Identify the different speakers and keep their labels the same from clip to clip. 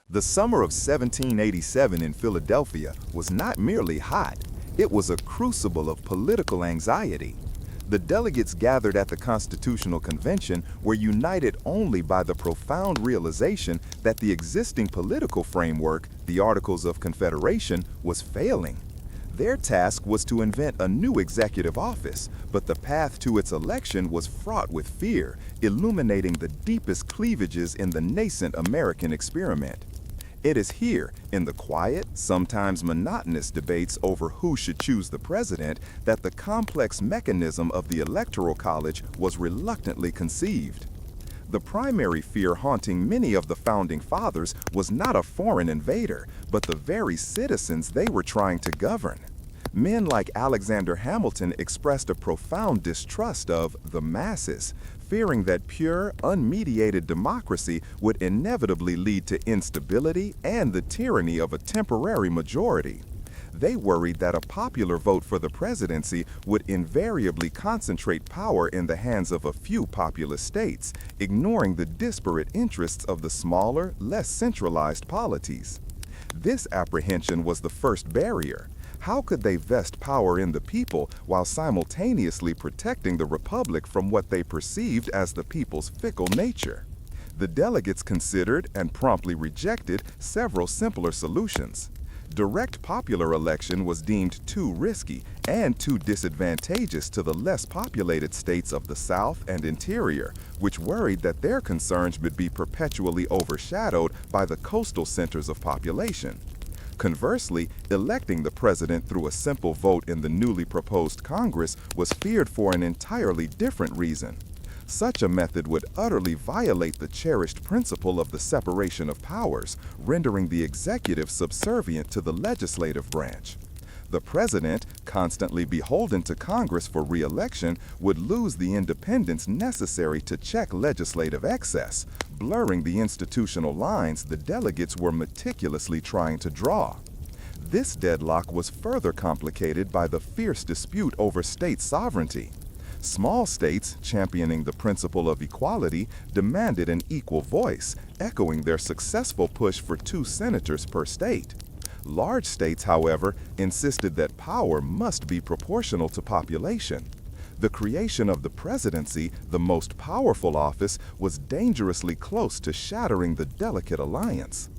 Speaker 1: The summer of 1787 in Philadelphia was not merely hot, it was a crucible of political anxiety. The delegates gathered at the Constitutional Convention were united only by the profound realization that the existing political framework, the Articles of Confederation, was failing. Their task was to invent a new executive office, but the path to its election was fraught with fear, illuminating the deepest cleavages in the nascent American experiment. It is here, in the quiet, sometimes monotonous debates over who should choose the president, that the complex mechanism of the Electoral College was reluctantly conceived. The primary fear haunting many of the Founding Fathers was not a foreign invader, but the very citizens they were trying to govern. Men like Alexander Hamilton expressed a profound distrust of the masses, fearing that pure, unmediated democracy would inevitably lead to instability and the tyranny of a temporary majority. They worried that a popular vote for the presidency would invariably concentrate power in the hands of a few populous states, ignoring the disparate interests of the smaller, less centralized polities. This apprehension was the first barrier. How could they vest power in the people while simultaneously protecting the republic from what they perceived as the people's fickle nature? The delegates considered and promptly rejected several simpler solutions. Direct popular election was deemed too risky and too disadvantageous to the less populated states of the South and interior, which worried that their concerns would be perpetually overshadowed by the coastal centers of population. Conversely, electing the president through a simple vote in the newly proposed Congress was feared for an entirely different reason. Such a method would utterly violate the cherished principle of the separation of powers, rendering the executive subservient to the legislative branch. The president, constantly beholden to Congress for re-election, would lose the independence necessary to check legislative excess, blurring the institutional lines the delegates were meticulously trying to draw. This deadlock was further complicated by the fierce dispute over state sovereignty. Small states, championing the principle of equality, demanded an equal voice, echoing their successful push for 2 senators per state. Large states, however, insisted that power must be proportional to population. The creation of the presidency, the most powerful office, was dangerously close to shattering the delicate alliance.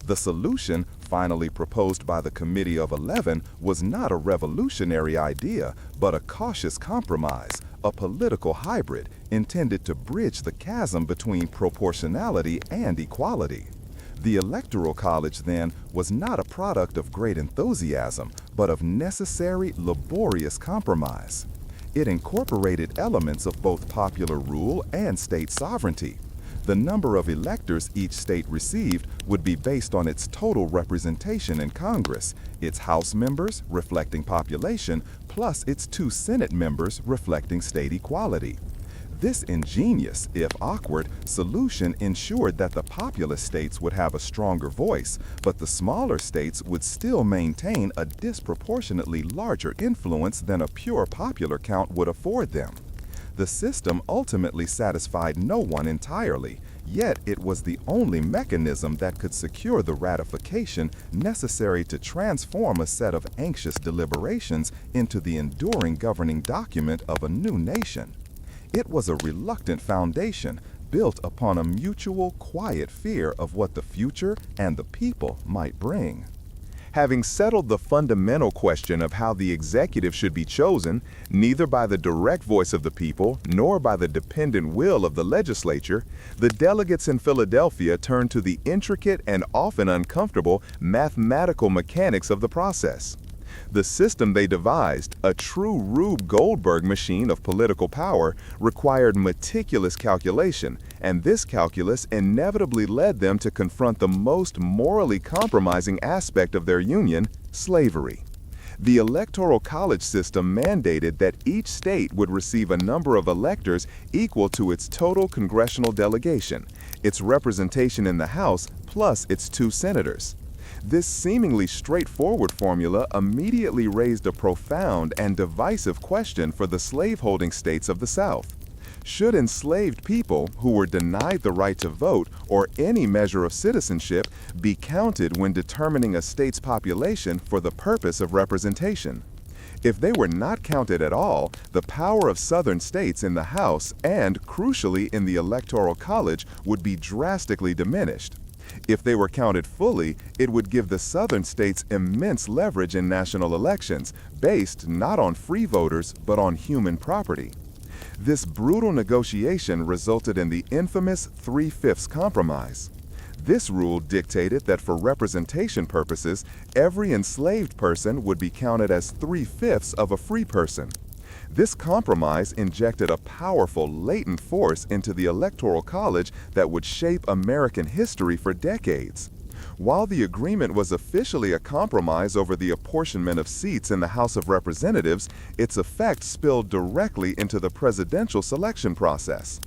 Speaker 1: The solution, finally proposed by the Committee of 11, was not a revolutionary idea, but a cautious compromise, a political hybrid intended to bridge the chasm between proportionality and equality. The Electoral College, then, was not a product of great enthusiasm, but of necessary, laborious compromise. It incorporated elements of both popular rule and state sovereignty. The number of electors each state received would be based on its total representation in Congress, its House members, reflecting population, plus its 2 Senate members, reflecting state equality. This ingenious, if awkward, solution ensured that the populous states would have a stronger voice, but the smaller states would still maintain a disproportionately larger influence than a pure popular count would afford them. The system ultimately satisfied no one entirely, yet it was the only mechanism that could secure the ratification necessary to transform a set of anxious deliberations into the enduring governing document of a new nation. It was a reluctant foundation built upon a mutual, quiet fear of what the future and the people might bring. Having settled the fundamental question of how the executive should be chosen, neither by the direct voice of the people nor by the dependent will of the legislature, the delegates in Philadelphia turned to the intricate and often uncomfortable mathematical mechanics of the process. The system they devised, a true Rube Goldberg machine of political power, required meticulous calculation, and this calculus inevitably led them to confront the most morally compromising aspect of their union, slavery. The Electoral College system mandated that each state would receive a number of electors equal to its total congressional delegation, its representation in the House, plus its 2 senators. This seemingly straightforward formula immediately raised a profound and divisive question for the slaveholding states of the South. Should enslaved people who were denied the right to vote or any measure of citizenship be counted when determining a state's population for the purpose of representation? If they were not counted at all, the power of Southern states in the House and, crucially, in the Electoral College would be drastically diminished. If they were counted fully, it would give the Southern states immense leverage in national elections, based not on free voters, but on human property. This brutal negotiation resulted in the infamous 3/5 compromise. This rule dictated that for representation purposes, every enslaved person would be counted as 3/5 of a free person. This compromise injected a powerful latent force into the Electoral College that would shape American history for decades. While the agreement was officially a compromise over the apportionment of seats in the House of Representatives, its effect spilled directly into the presidential selection process.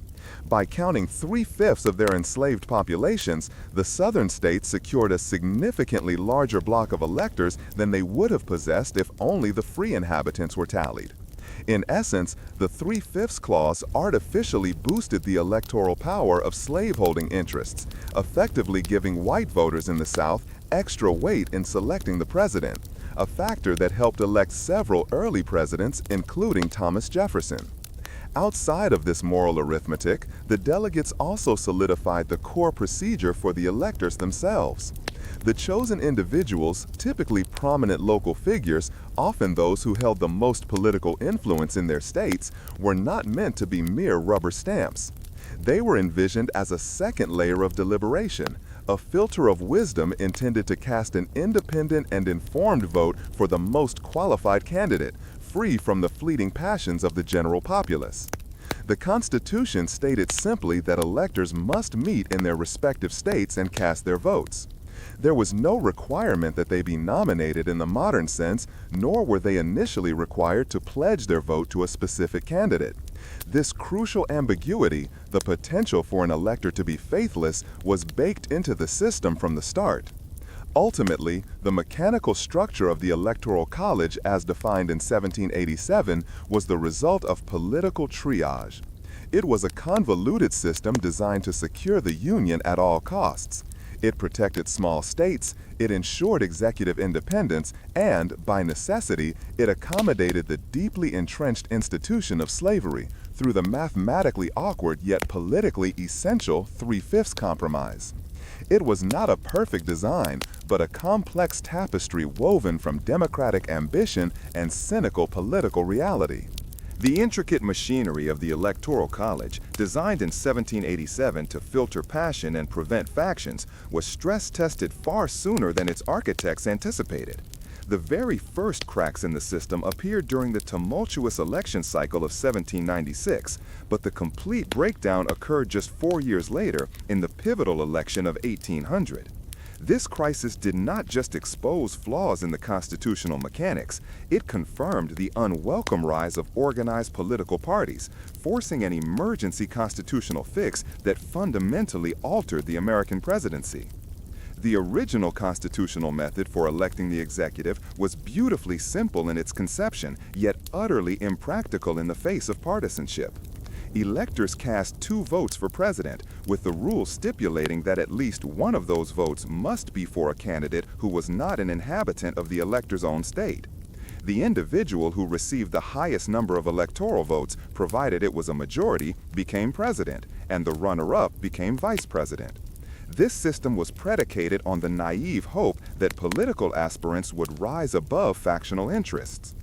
Speaker 1: By counting 3/5 of their enslaved populations, the Southern states secured a significantly larger block of electors than they would have possessed if only the free inhabitants were tallied. In essence, the 3/5 clause artificially boosted the electoral power of slaveholding interests, effectively giving white voters in the South extra weight in selecting the president, a factor that helped elect several early presidents, including Thomas Jefferson. Outside of this moral arithmetic, the delegates also solidified the core procedure for the electors themselves. The chosen individuals, typically prominent local figures, often those who held the most political influence in their states, were not meant to be mere rubber stamps. They were envisioned as a second layer of deliberation, a filter of wisdom intended to cast an independent and informed vote for the most qualified candidate, free from the fleeting passions of the general populace. The Constitution stated simply that electors must meet in their respective states and cast their votes. There was no requirement that they be nominated in the modern sense, nor were they initially required to pledge their vote to a specific candidate. This crucial ambiguity, the potential for an elector to be faithless, was baked into the system from the start. Ultimately, the mechanical structure of the Electoral College as defined in 1787 was the result of political triage. It was a convoluted system designed to secure the Union at all costs. It protected small states, it ensured executive independence, and, by necessity, it accommodated the deeply entrenched institution of slavery through the mathematically awkward yet politically essential 3/5 compromise. It was not a perfect design, but a complex tapestry woven from democratic ambition and cynical political reality. The intricate machinery of the Electoral College, designed in 1787 to filter passion and prevent factions, was stress-tested far sooner than its architects anticipated. The very first cracks in the system appeared during the tumultuous election cycle of 1796, but the complete breakdown occurred just 4 years later in the pivotal election of 1800. This crisis did not just expose flaws in the constitutional mechanics, it confirmed the unwelcome rise of organized political parties, forcing an emergency constitutional fix that fundamentally altered the American presidency. The original constitutional method for electing the executive was beautifully simple in its conception, yet utterly impractical in the face of partisanship. Electors cast 2 votes for president, with the rule stipulating that at least one of those votes must be for a candidate who was not an inhabitant of the elector's own state. The individual who received the highest number of electoral votes, provided it was a majority, became president, and the runner-up became vice president. This system was predicated on the naive hope that political aspirants would rise above factional interests.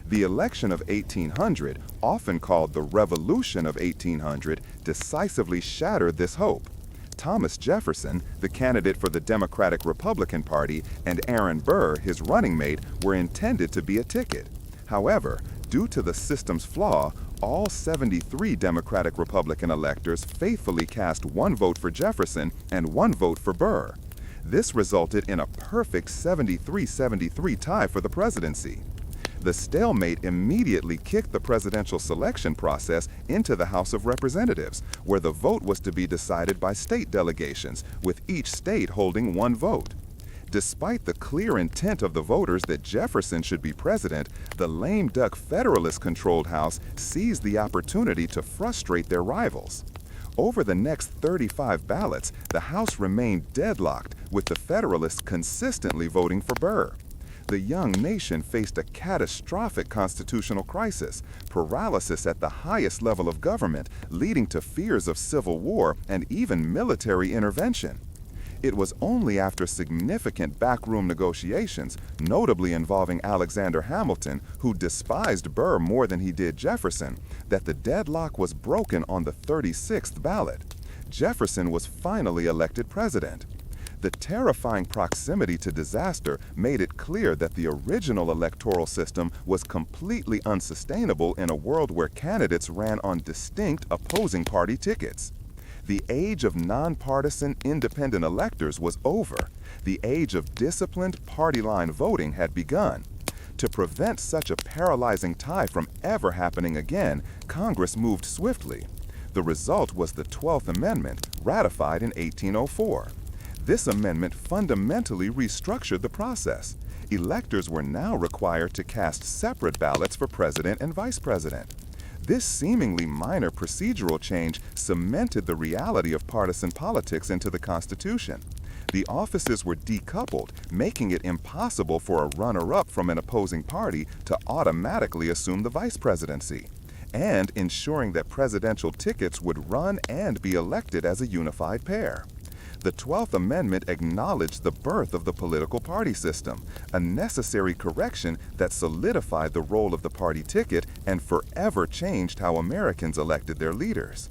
Speaker 1: The election of 1800, often called the Revolution of 1800, decisively shattered this hope. Thomas Jefferson, the candidate for the Democratic-Republican Party, and Aaron Burr, his running mate, were intended to be a ticket. However, due to the system's flaw, all 73 Democratic-Republican electors faithfully cast 1 vote for Jefferson and 1 vote for Burr. This resulted in a perfect 73-73 tie for the presidency. The stalemate immediately kicked the presidential selection process into the House of Representatives, where the vote was to be decided by state delegations, with each state holding 1 vote. Despite the clear intent of the voters that Jefferson should be president, the lame duck Federalist-controlled House seized the opportunity to frustrate their rivals. Over the next 35 ballots, the House remained deadlocked, with the Federalists consistently voting for Burr. The young nation faced a catastrophic constitutional crisis, paralysis at the highest level of government, leading to fears of civil war and even military intervention. It was only after significant backroom negotiations, notably involving Alexander Hamilton, who despised Burr more than he did Jefferson, that the deadlock was broken on the 36th ballot. Jefferson was finally elected president. The terrifying proximity to disaster made it clear that the original electoral system was completely unsustainable in a world where candidates ran on distinct opposing party tickets. The age of nonpartisan independent electors was over. The age of disciplined party-line voting had begun. To prevent such a paralyzing tie from ever happening again, Congress moved swiftly. The result was the 12th Amendment, ratified in 1804. This amendment fundamentally restructured the process. Electors were now required to cast separate ballots for president and vice president. This seemingly minor procedural change cemented the reality of partisan politics into the Constitution. The offices were decoupled, making it impossible for a runner-up from an opposing party to automatically assume the vice presidency, and ensuring that presidential tickets would run and be elected as a unified pair. The 12th Amendment acknowledged the birth of the political party system, a necessary correction that solidified the role of the party ticket and forever changed how Americans elected their leaders.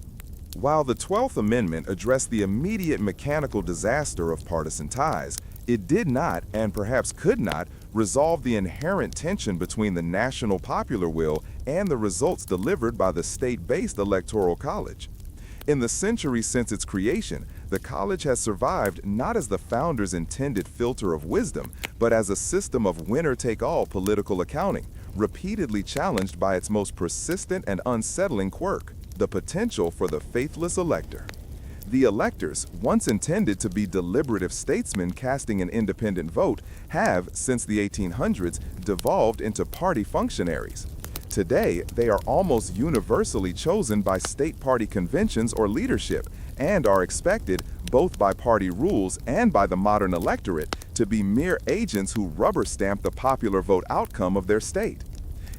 Speaker 1: While the 12th Amendment addressed the immediate mechanical disaster of partisan ties, it did not, and perhaps could not, resolve the inherent tension between the national popular will and the results delivered by the state-based Electoral College. In the centuries since its creation, the college has survived not as the founders' intended filter of wisdom, but as a system of winner-take-all political accounting, repeatedly challenged by its most persistent and unsettling quirk, the potential for the faithless elector. The electors, once intended to be deliberative statesmen casting an independent vote, have, since the 1800s, devolved into party functionaries. Today, they are almost universally chosen by state party conventions or leadership, and are expected, both by party rules and by the modern electorate, to be mere agents who rubber stamp the popular vote outcome of their state.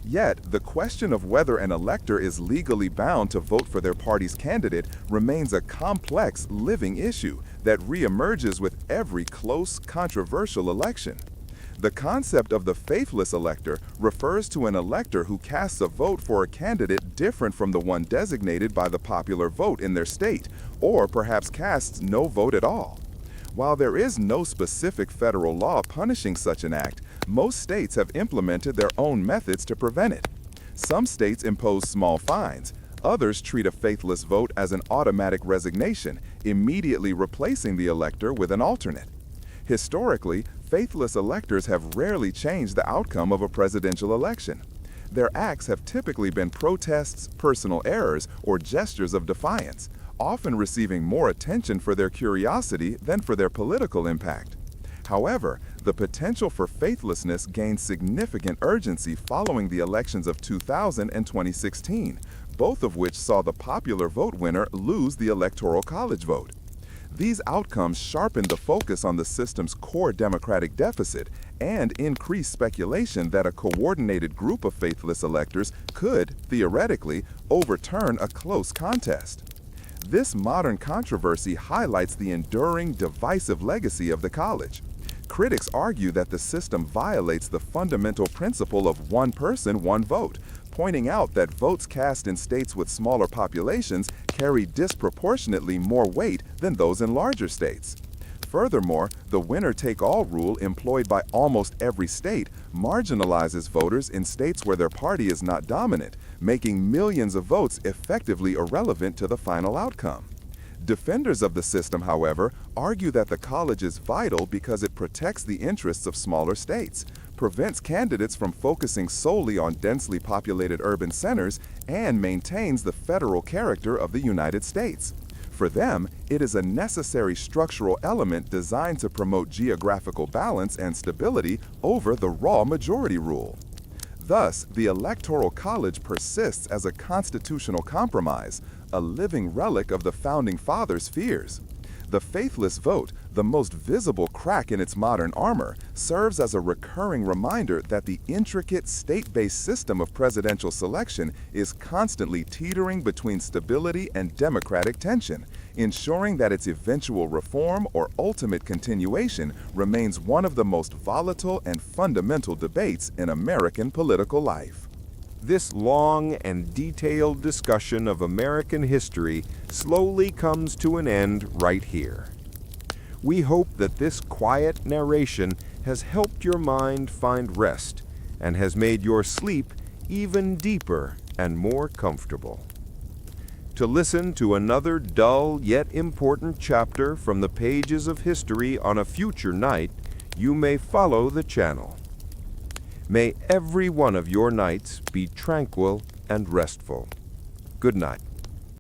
Speaker 1: Yet, the question of whether an elector is legally bound to vote for their party's candidate remains a complex, living issue that reemerges with every close, controversial election. The concept of the faithless elector refers to an elector who casts a vote for a candidate different from the one designated by the popular vote in their state, or perhaps casts no vote at all. While there is no specific federal law punishing such an act, most states have implemented their own methods to prevent it. Some states impose small fines. Others treat a faithless vote as an automatic resignation, immediately replacing the elector with an alternate. Historically, faithless electors have rarely changed the outcome of a presidential election. Their acts have typically been protests, personal errors, or gestures of defiance, often receiving more attention for their curiosity than for their political impact. However, the potential for faithlessness gained significant urgency following the elections of 2000 and 2016, both of which saw the popular vote winner lose the Electoral College vote. These outcomes sharpened the focus on the system's core democratic deficit and increased speculation that a coordinated group of faithless electors could, theoretically, overturn a close contest. This modern controversy highlights the enduring, divisive legacy of the college. Critics argue that the system violates the fundamental principle of one person, one vote, pointing out that votes cast in states with smaller populations carry disproportionately more weight than those in larger states. Furthermore, the winner-take-all rule employed by almost every state marginalizes voters in states where their party is not dominant, making millions of votes effectively irrelevant to the final outcome. Defenders of the system, however, argue that the college is vital because it protects the interests of smaller states, prevents candidates from focusing solely on densely populated urban centers, and maintains the federal character of the United States. For them, it is a necessary structural element designed to promote geographical balance and stability over the raw majority rule. Thus, the Electoral College persists as a constitutional compromise, a living relic of the Founding Fathers' fears. The faithless vote, the most visible crack in its modern armor, serves as a recurring reminder that the intricate state-based system of presidential selection is constantly teetering between stability and democratic tension, ensuring that its eventual reform or ultimate continuation remains one of the most volatile and fundamental debates in American political life.
Speaker 2: This long and detailed discussion of American history slowly comes to an end right here. We hope that this quiet narration has helped your mind find rest and has made your sleep even deeper and more comfortable. To listen to another dull yet important chapter from the pages of history on a future night, you may follow the channel. May every one of your nights be tranquil and restful. Good night.